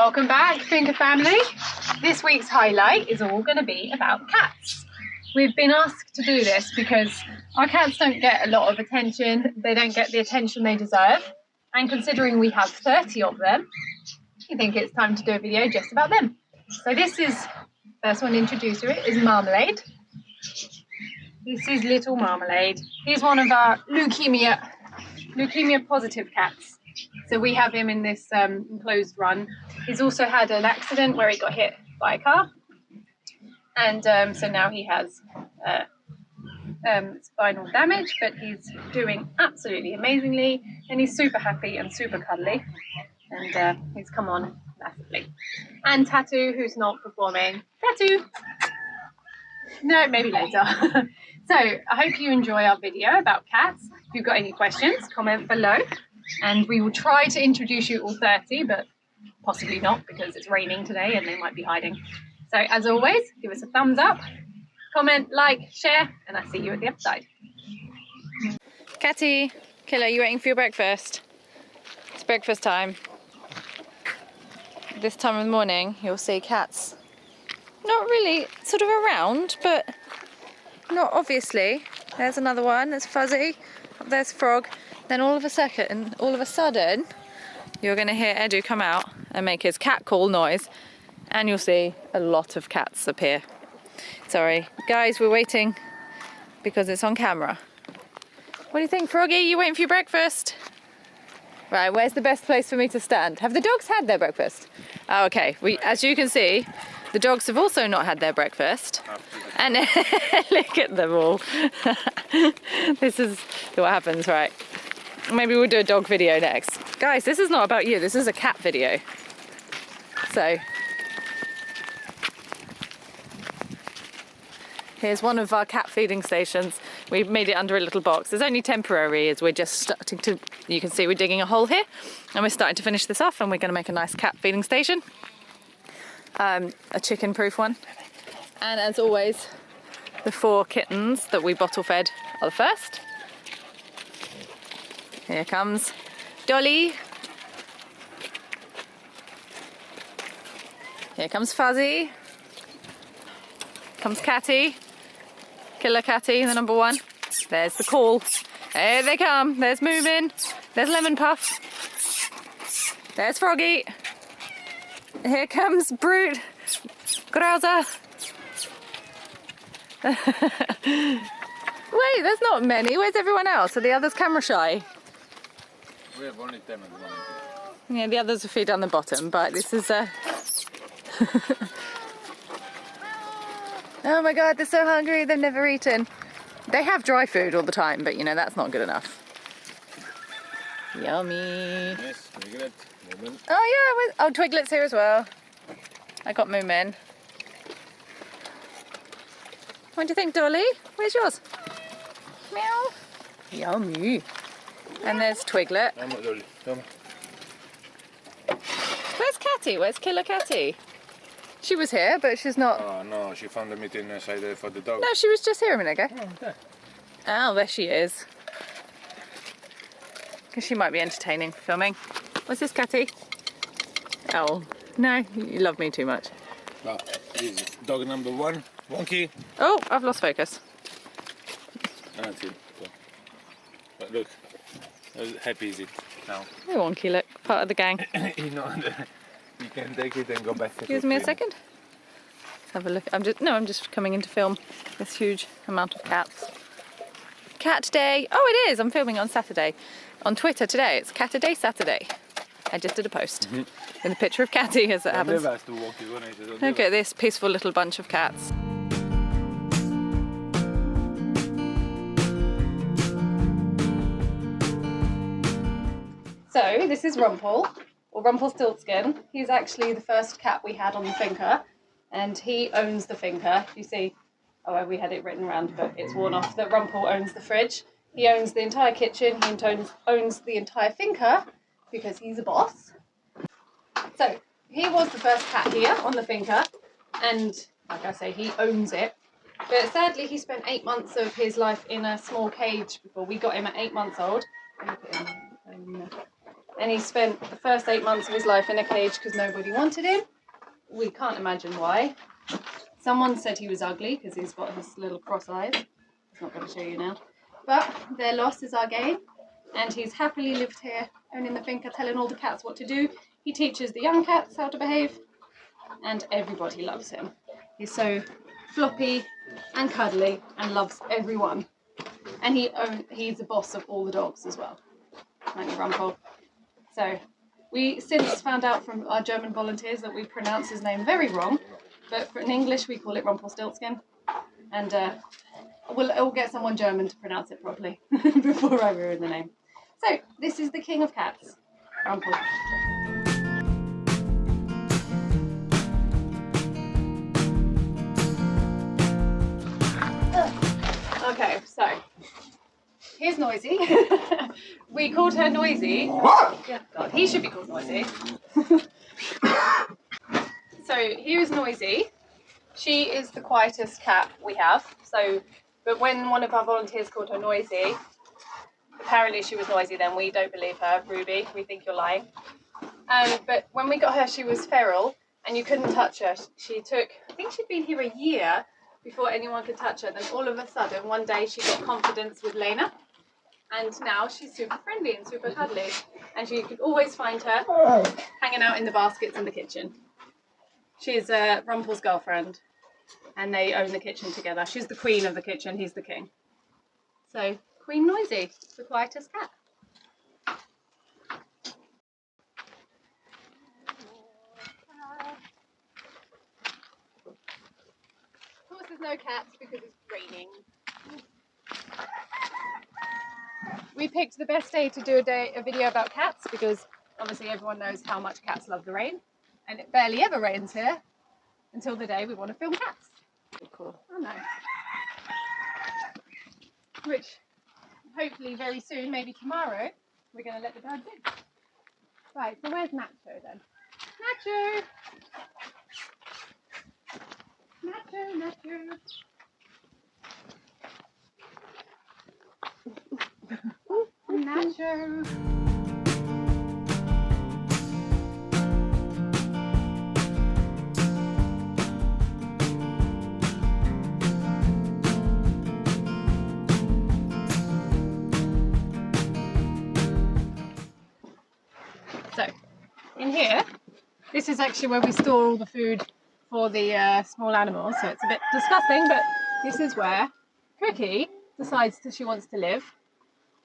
Welcome back, Finker family. This week's highlight is all going to be about cats. We've been asked to do this because our cats don't get a lot of attention. They don't get the attention they deserve. And considering we have 30 of them, I think it's time to do a video just about them. So this is, first one to introduce her is Marmalade. This is little Marmalade. He's one of our leukemia-positive cats. So we have him in this enclosed run. He's also had an accident where he got hit by a car. And so now he has spinal damage, but he's doing absolutely amazingly. And he's super happy and super cuddly. And he's come on massively. And Tattoo, who's not performing. Tattoo! No, maybe later. So I hope you enjoy our video about cats. If you've got any questions, comment below. And we will try to introduce you all 30, but possibly not because it's raining today and they might be hiding. So as always, give us a thumbs up, comment, like, share, and I'll see you at the other side. Katy, Killer, you waiting for your breakfast? It's breakfast time. This time of the morning, you'll see cats. Not really, sort of around, but not obviously. There's another one, there's Fuzzy, there's Frog. Then all of a sudden, you're going to hear Edu come out and make his cat call noise, and you'll see a lot of cats appear. Sorry, guys, we're waiting because it's on camera. What do you think, Froggy? You waiting for your breakfast? Right, where's the best place for me to stand? Have the dogs had their breakfast? Oh, okay, as you can see, the dogs have also not had their breakfast. And look at them all. This is what happens, right? Maybe we'll do a dog video next. Guys, this is not about you, this is a cat video. So, here's one of our cat feeding stations. We've made it under a little box. It's only temporary as we're just starting to, you can see we're digging a hole here and we're starting to finish this off and we're going to make a nice cat feeding station. A chicken proof one. And as always, the 4 kittens that we bottle fed are the first. Here comes Dolly. Here comes Fuzzy. Comes Katy. Killer Katy, the number 1. There's the call. Here they come. There's Moving. There's Lemonpuff. There's Froggy. Here comes Brute. Grauza. Wait, there's not many. Where's everyone else? Are the others camera shy? We have only 10 at the moment. Yeah, the others are feed down the bottom, but this is Oh my god, they're so hungry, they've never eaten. They have dry food all the time, but you know, that's not good enough. Yummy. Yes, Twiglet, Moomin. Oh yeah, Twiglet's here as well. I got Moomin. What do you think, Dolly? Where's yours? Meow. Yummy. And there's Twiglet. Come on, Dolly. Come. Where's Katy? Where's Killer Katy? She was here, but she's not. Oh no, she found the meat inside there for the dog. No, she was just here a minute ago. Oh, okay. Oh, there she is. Because she might be entertaining for filming. What's this, Katy? Oh, no, you love me too much. Well, this is dog number 1, Wonky. Oh, I've lost focus. That's it. But look, how happy is it now? Hey, Wonky, look, part of the gang. You know, you can take it and go back to Excuse me a second. Let's have a look. I'm just coming in to film this huge amount of cats. Cat Day. Oh, it is. I'm filming on Saturday. On Twitter today, it's Cat Day Saturday. I just did a post with a picture of Katy as it happens. Look at this peaceful little bunch of cats. So this is Rumpel, or Rumpelstiltskin. He's actually the first cat we had on the finca, and he owns the finca. You see, oh, we had it written around, but it's worn off, that Rumpel owns the fridge. He owns the entire kitchen, he owns the entire finca, because he's a boss. So, he was the first cat here on the finca, and like I say, he owns it. But sadly, he spent 8 months of his life in a small cage before we got him at 8 months old. And and he spent the first 8 months of his life in a cage because nobody wanted him. We can't imagine why. Someone said he was ugly because he's got his little cross eyes. It's not going to show you now. But their loss is our gain, and he's happily lived here, owning the finca, telling all the cats what to do. He teaches the young cats how to behave, and everybody loves him. He's so floppy and cuddly and loves everyone. And he's the boss of all the dogs as well, like Rumpel. So we since found out from our German volunteers that we pronounce his name very wrong, but in English we call it Rumpelstiltskin, and we'll get someone German to pronounce it properly before I ruin the name. So this is the king of cats, Rumpel. Okay, so here's Noisy. We called her Noisy. Yeah, God, he should be called Noisy. So here's Noisy. She is the quietest cat we have. But when one of our volunteers called her Noisy, apparently she was noisy then. We don't believe her, Ruby. We think you're lying. But when we got her, she was feral and you couldn't touch her. I think she'd been here a year before anyone could touch her. Then all of a sudden, one day she got confidence with Lena. And now she's super friendly and super cuddly. And you could always find her hanging out in the baskets in the kitchen. She's Rumpel's girlfriend. And they own the kitchen together. She's the queen of the kitchen, he's the king. So, Queen Noisy, the quietest cat. Of course there's no cats because it's raining. We picked the best day to do a video about cats because obviously everyone knows how much cats love the rain. And it barely ever rains here until the day we want to film cats. Cool. I know. Which hopefully very soon, maybe tomorrow, we're going to let the birds in. Right, so where's Nacho then? Nacho! Nacho! Nacho! So, in here, this is actually where we store all the food for the small animals, so it's a bit disgusting, but this is where Cooky decides that she wants to live.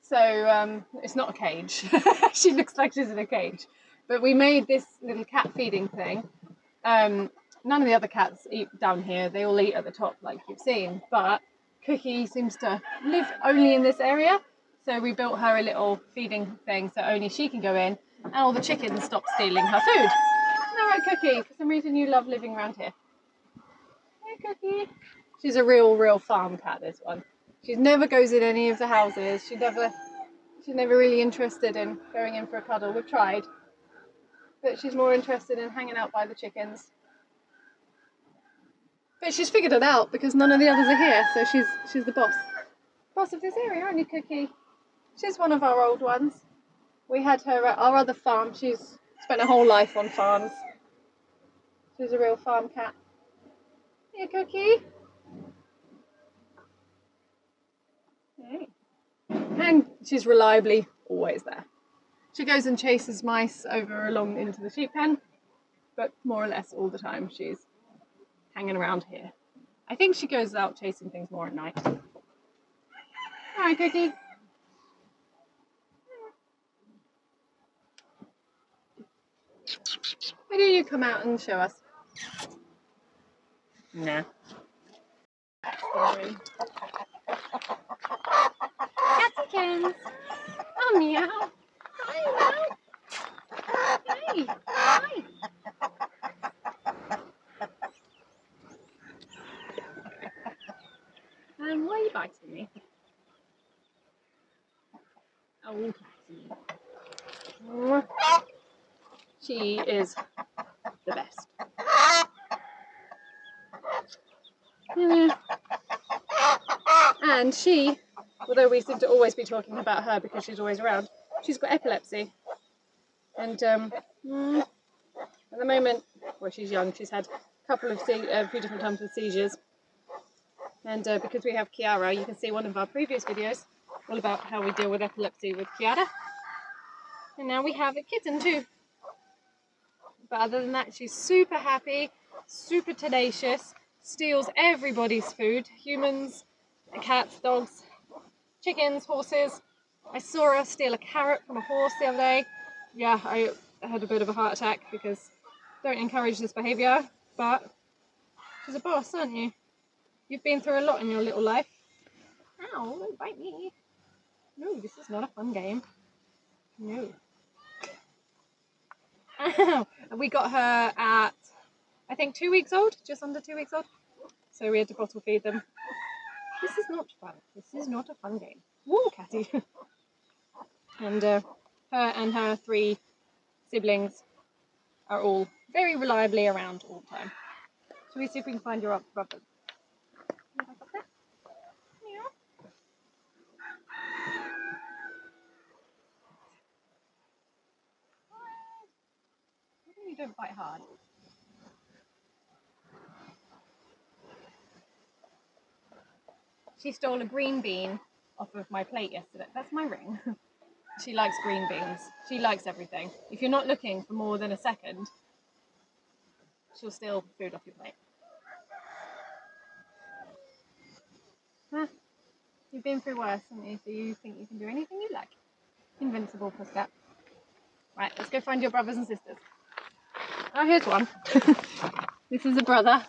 So it's not a cage. She looks like she's in a cage. But we made this little cat feeding thing. None of the other cats eat down here. They all eat at the top like you've seen. But Cooky seems to live only in this area. So we built her a little feeding thing so only she can go in and all the chickens stop stealing her food. All right, Cooky, for some reason you love living around here. Hey, Cooky. She's a real farm cat, this one. She never goes in any of the houses. She's never really interested in going in for a cuddle. We've tried, but she's more interested in hanging out by the chickens. But she's figured it out because none of the others are here, so she's the boss of this area, aren't you, Cooky? She's one of our old ones. We had her at our other farm. She's spent her whole life on farms. She's a real farm cat. Here, Cooky. Hey. And she's reliably always there. She goes and chases mice over along into the sheep pen, but more or less all the time she's hanging around here. I think she goes out chasing things more at night. Hi, Cooky. Why don't you come out and show us? Nah. Cattykins. Oh, meow. Hi, meow. Hey. Hi. Why are you biting me? Oh, Catty. She is the best. Yeah. And she, although we seem to always be talking about her because she's always around, she's got epilepsy. And at the moment, well, she's young. She's had a few different times with seizures. And because we have Kiara, you can see one of our previous videos all about how we deal with epilepsy with Kiara. And now we have a kitten too. But other than that, she's super happy, super tenacious, steals everybody's food, humans, cats, dogs, chickens, horses. I saw her steal a carrot from a horse the other day. Yeah, I had a bit of a heart attack because don't encourage this behaviour, but she's a boss, aren't you? You've been through a lot in your little life. Ow, don't bite me. No, this is not a fun game. No. Ow. We got her at, I think, 2 weeks old, just under 2 weeks old. So we had to bottle feed them. This is not fun. This is not a fun game. Woo, Katy. And her and her 3 siblings are all very reliably around all the time. Shall we see if we can find your brothers? You don't bite hard. She stole a green bean off of my plate yesterday. That's my ring. She likes green beans. She likes everything. If you're not looking for more than a second, she'll steal food off your plate. Huh? You've been through worse, haven't you? So you think you can do anything you like. Invincible, Pussycat. Right, let's go find your brothers and sisters. Oh, here's one. This is a brother.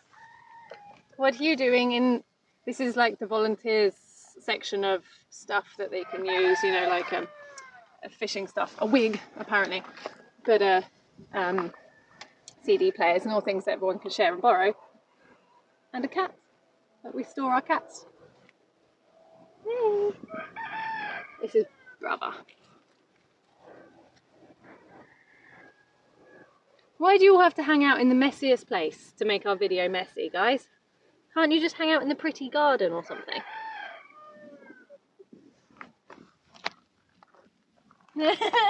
What are you doing in... This is like the volunteers section of stuff that they can use, you know, like fishing stuff. A wig, apparently. But CD players and all things that everyone can share and borrow. And a cat. That we store our cats. Hey. This is brother. Why do you all have to hang out in the messiest place to make our video messy, guys? Can't you just hang out in the pretty garden or something?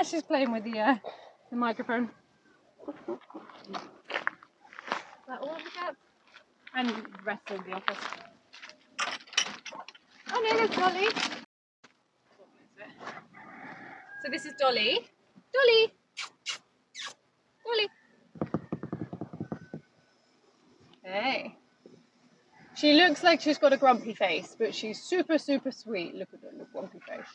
She's playing with the microphone. Is that all of the cats? And the rest of the office. Oh no, there's Dolly. So this is Dolly. Dolly! Dolly! Hey. She looks like she's got a grumpy face, but she's super, super sweet. Look at her, look, grumpy face.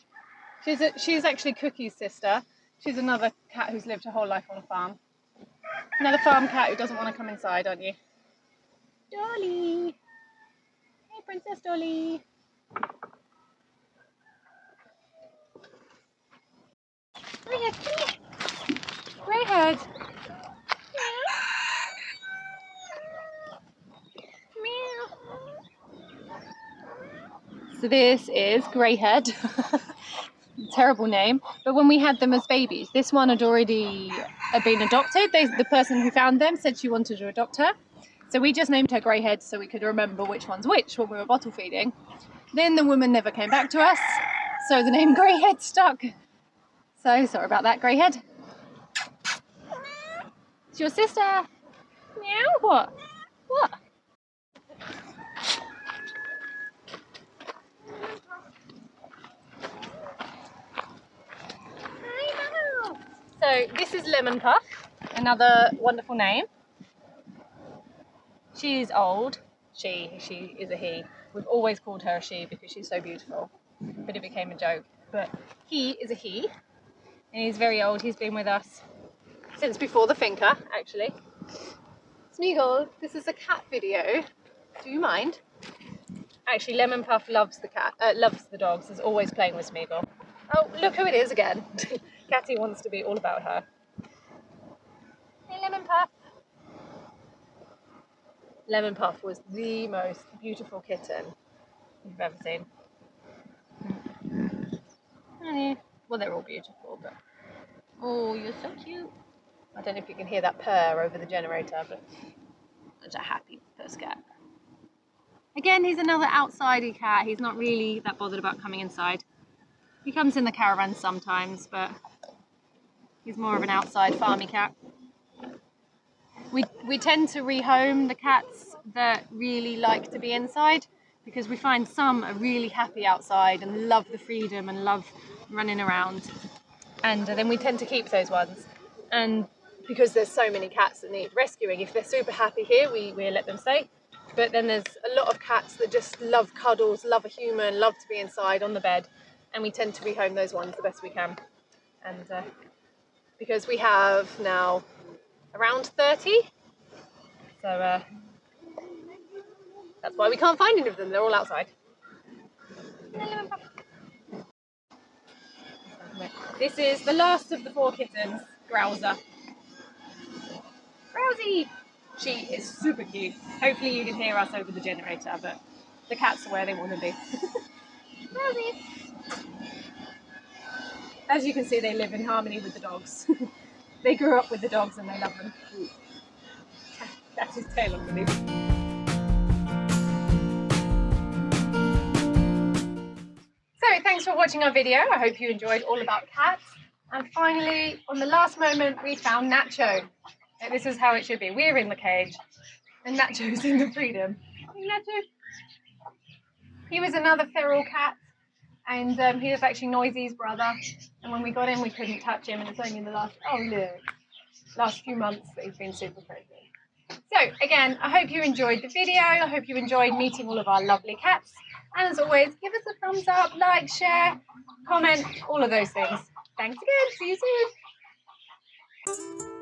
She's actually Cooky's sister. She's another cat who's lived her whole life on a farm. Another farm cat who doesn't want to come inside, aren't you? Dolly! Hey, Princess Dolly! Greyhead, come here! Greyhead! So this is Greyhead. Terrible name, but when we had them as babies, this one had already been adopted. The person who found them said she wanted to adopt her, so we just named her Greyhead so we could remember which one's which when we were bottle feeding. Then the woman never came back to us, so the name Greyhead stuck. So sorry about that, Greyhead. It's your sister. Meow. What? What? So this is Lemonpuff, another wonderful name. She's old. She is a he. We've always called her a she because she's so beautiful, but it became a joke. But he is a he, and he's very old. He's been with us since before the finca, actually. Smeagol, this is a cat video. Do you mind? Actually, Lemonpuff loves the dogs. Is always playing with Smeagol. Oh, look who it is again. Katy wants to be all about her. Hey, Lemonpuff. Lemonpuff was the most beautiful kitten you've ever seen. Well, they're all beautiful, but... Oh, you're so cute. I don't know if you can hear that purr over the generator, but it's a happy pussycat. Again, he's another outsidey cat. He's not really that bothered about coming inside. He comes in the caravan sometimes, but He's more of an outside farmy cat. We tend to rehome the cats that really like to be inside, because we find some are really happy outside and love the freedom and love running around. And then we tend to keep those ones. And because there's so many cats that need rescuing, if they're super happy here, we let them stay. But then there's a lot of cats that just love cuddles, love a human, love to be inside on the bed, and we tend to rehome those ones the best we can. And because we have now around 30, so that's why we can't find any of them. They're all outside. This is the last of the 4 kittens, Growser. Rousey! She is super cute. Hopefully you can hear us over the generator, but the cats are where they want to be. Rousey! As you can see, they live in harmony with the dogs. They grew up with the dogs and they love them. That's his tail on the loop. So thanks for watching our video. I hope you enjoyed all about cats. And finally, on the last moment, we found Nacho. And this is how it should be. We're in the cage and Nacho's in the freedom. Hey, Nacho. He was another feral cat, and he was actually Noisy's brother. And when we got him, we couldn't touch him, and it's only in the last few months that he's been super crazy. So again, I hope you enjoyed the video. I hope you enjoyed meeting all of our lovely cats. And as always, give us a thumbs up, like, share, comment, all of those things. Thanks again. See you soon.